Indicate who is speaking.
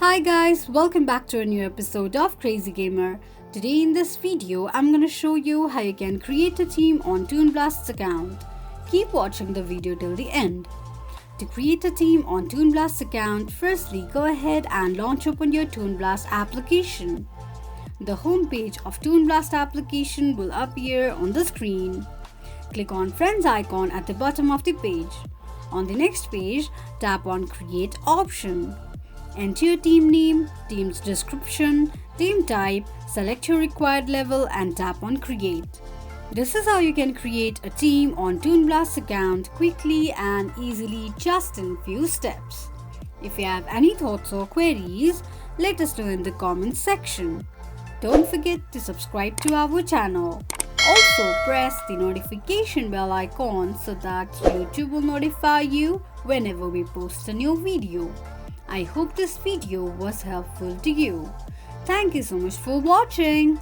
Speaker 1: Hi guys, welcome back to a new episode of Crazy Gamer. Today in this video, I'm gonna show you how you can create a team on Toon Blast's account. Keep watching the video till the end. To create a team on Toon Blast's account, firstly go ahead and launch open your Toon Blast application. The home page of Toon Blast application will appear on the screen. Click on Friends icon at the bottom of the page. On the next page, tap on Create option. Enter your team name, team's description, team type, select your required level and tap on Create. This is how you can create a team on Toon Blast's account quickly and easily just in few steps. If you have any thoughts or queries, let us know in the comments section. Don't forget to subscribe to our channel. Also press the notification bell icon so that YouTube will notify you whenever we post a new video. I hope this video was helpful to you. Thank you so much for watching.